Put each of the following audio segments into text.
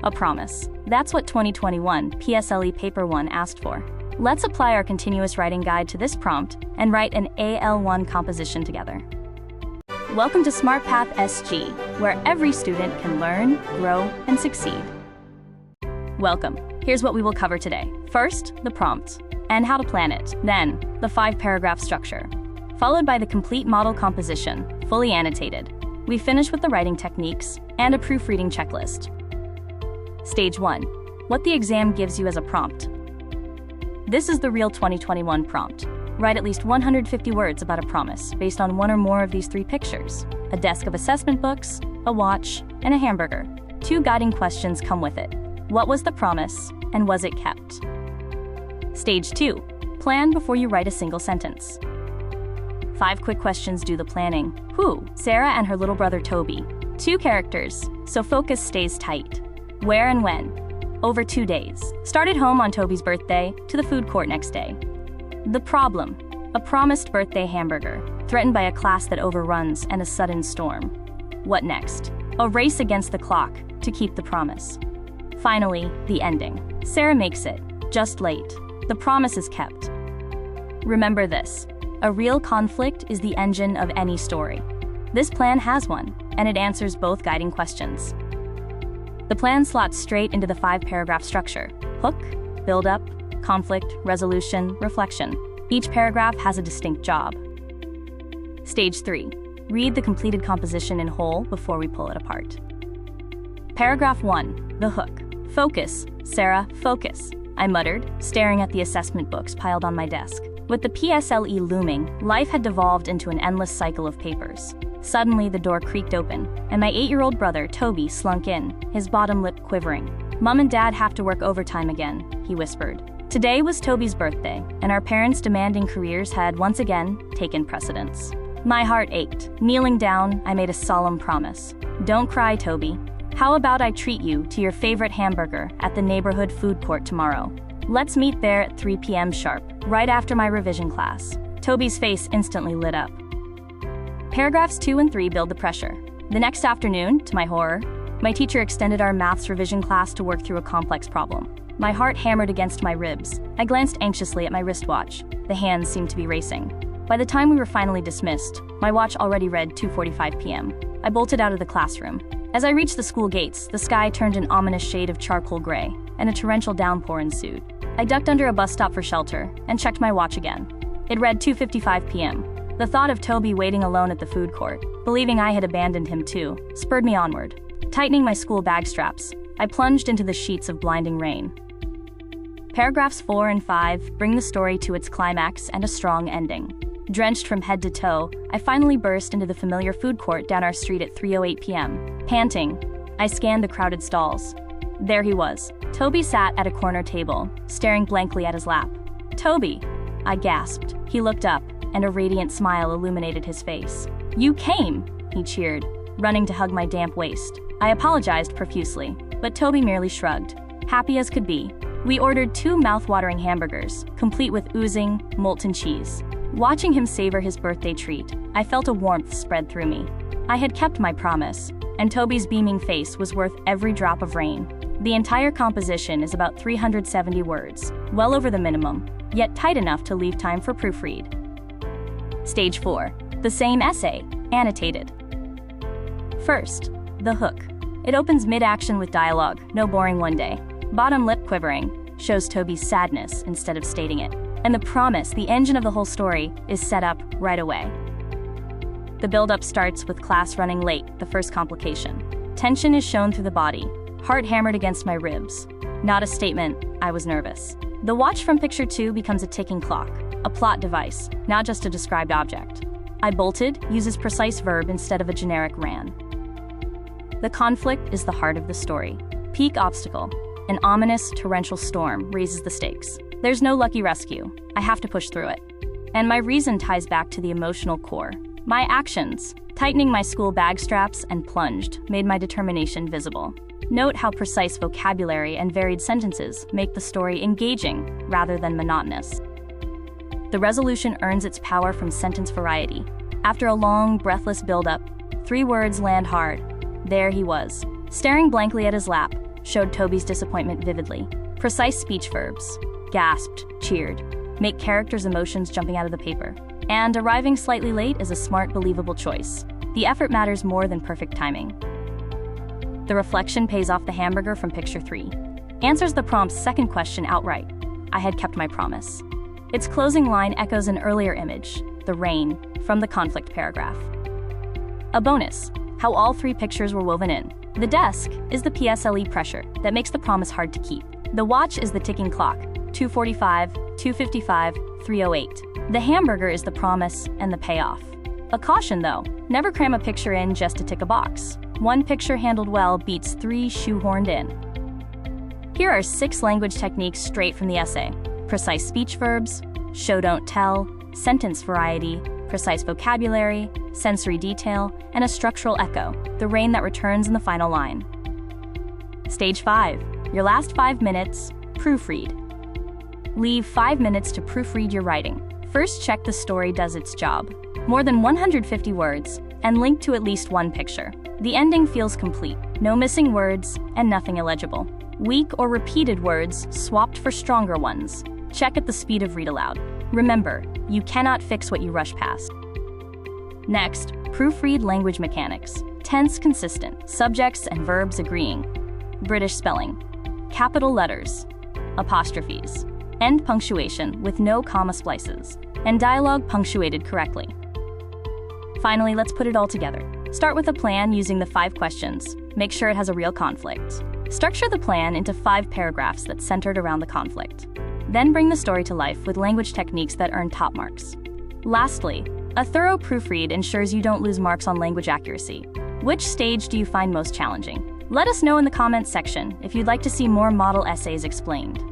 A promise. That's what 2021 PSLE Paper 1 asked for. Let's apply our continuous writing guide to this prompt and write an AL1 composition together. Welcome to SmartPath SG, where every student can learn, grow, and succeed. Welcome. Here's what we will cover today. First, the prompt and how to plan it. Then, the 5-paragraph structure, followed by the complete model composition, fully annotated. We finish with the writing techniques and a proofreading checklist. Stage 1. What the exam gives you as a prompt. This is the real 2021 prompt. Write at least 150 words about a promise based on one or more of these 3 pictures: a desk of assessment books, a watch, and a hamburger. 2 guiding questions come with it. What was the promise, and was it kept? Stage 2. Plan before you write a single sentence. 5 quick questions do the planning. Who? Sarah and her little brother Toby. 2 characters, so focus stays tight. Where and when? Over 2 days. Start at home on Toby's birthday, to the food court next day. The problem. A promised birthday hamburger, threatened by a class that overruns and a sudden storm. What next? A race against the clock to keep the promise. Finally, the ending. Sarah makes it, just late. The promise is kept. Remember this. A real conflict is the engine of any story. This plan has one, and it answers both guiding questions. The plan slots straight into the 5-paragraph structure: hook, build-up, conflict, resolution, reflection. Each paragraph has a distinct job. Stage 3. Read the completed composition in whole before we pull it apart. Paragraph 1. The hook. Focus, Sarah, focus, I muttered, staring at the assessment books piled on my desk. With the PSLE looming, life had devolved into an endless cycle of papers. Suddenly, the door creaked open, and my 8-year-old brother, Toby, slunk in, his bottom lip quivering. "Mom and Dad have to work overtime again," he whispered. Today was Toby's birthday, and our parents' demanding careers had once again taken precedence. My heart ached. Kneeling down, I made a solemn promise. "Don't cry, Toby. How about I treat you to your favorite hamburger at the neighborhood food court tomorrow? Let's meet there at 3 p.m. sharp, right after my revision class." Toby's face instantly lit up. Paragraphs 2 and 3 build the pressure. The next afternoon, to my horror, my teacher extended our maths revision class to work through a complex problem. My heart hammered against my ribs. I glanced anxiously at my wristwatch. The hands seemed to be racing. By the time we were finally dismissed, my watch already read 2:45 p.m. I bolted out of the classroom. As I reached the school gates, the sky turned an ominous shade of charcoal gray, and a torrential downpour ensued. I ducked under a bus stop for shelter and checked my watch again. It read 2:55 p.m. The thought of Toby waiting alone at the food court, believing I had abandoned him too, spurred me onward. Tightening my school bag straps, I plunged into the sheets of blinding rain. Paragraphs 4 and 5 bring the story to its climax and a strong ending. Drenched from head to toe, I finally burst into the familiar food court down our street at 3:08 p.m. Panting, I scanned the crowded stalls. There he was. Toby sat at a corner table, staring blankly at his lap. "Toby!" I gasped. He looked up, and a radiant smile illuminated his face. "You came!" he cheered, running to hug my damp waist. I apologized profusely, but Toby merely shrugged, happy as could be. We ordered 2 mouth-watering hamburgers, complete with oozing, molten cheese. Watching him savor his birthday treat, I felt a warmth spread through me. I had kept my promise, and Toby's beaming face was worth every drop of rain. The entire composition is about 370 words, well over the minimum, yet tight enough to leave time for proofread. Stage 4. The same essay, annotated. First, the hook. It opens mid-action with dialogue, no boring one day. Bottom lip quivering, shows Toby's sadness instead of stating it. And the promise, the engine of the whole story, is set up right away. The build-up starts with class running late, the first complication. Tension is shown through the body, heart hammered against my ribs. Not a statement, I was nervous. The watch from picture 2 becomes a ticking clock, a plot device, not just a described object. I bolted, uses precise verb instead of a generic ran. The conflict is the heart of the story. Peak obstacle. An ominous, torrential storm raises the stakes. There's no lucky rescue. I have to push through it. And my reason ties back to the emotional core. My actions, tightening my school bag straps and plunged, made my determination visible. Note how precise vocabulary and varied sentences make the story engaging rather than monotonous. The resolution earns its power from sentence variety. After a long, breathless build-up, 3 words land hard. There he was, staring blankly at his lap, showed Toby's disappointment vividly. Precise speech verbs. Gasped, cheered. Make characters' emotions jumping out of the paper. And arriving slightly late is a smart, believable choice. The effort matters more than perfect timing. The reflection pays off the hamburger from picture 3. Answers the prompt's second question outright. I had kept my promise. Its closing line echoes an earlier image, the rain, from the conflict paragraph. A bonus, how all 3 pictures were woven in. The desk is the PSLE pressure that makes the promise hard to keep. The watch is the ticking clock, 2:45, 2:55, 3:08. The hamburger is the promise and the payoff. A caution though, never cram a picture in just to tick a box. 1 picture handled well beats 3 shoehorned in. Here are 6 language techniques straight from the essay. Precise speech verbs, show don't tell, sentence variety, precise vocabulary, sensory detail, and a structural echo, the rain that returns in the final line. Stage 5. Your last 5 minutes, proofread. Leave 5 minutes to proofread your writing. First, check the story does its job. More than 150 words, and link to at least 1 picture. The ending feels complete, no missing words, and nothing illegible. Weak or repeated words swapped for stronger ones. Check at the speed of read aloud. Remember, you cannot fix what you rush past. Next, proofread language mechanics. Tense consistent, subjects and verbs agreeing. British spelling. Capital letters. Apostrophes. End punctuation with no comma splices. And dialogue punctuated correctly. Finally, let's put it all together. Start with a plan using the 5 questions. Make sure it has a real conflict. Structure the plan into 5 paragraphs that's centered around the conflict. Then bring the story to life with language techniques that earn top marks. Lastly, a thorough proofread ensures you don't lose marks on language accuracy. Which stage do you find most challenging? Let us know in the comments section if you'd like to see more model essays explained.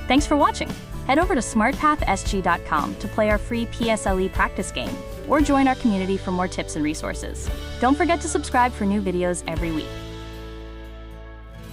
Thanks for watching. Head over to smartpathsg.com to play our free PSLE practice game, or join our community for more tips and resources. Don't forget to subscribe for new videos every week.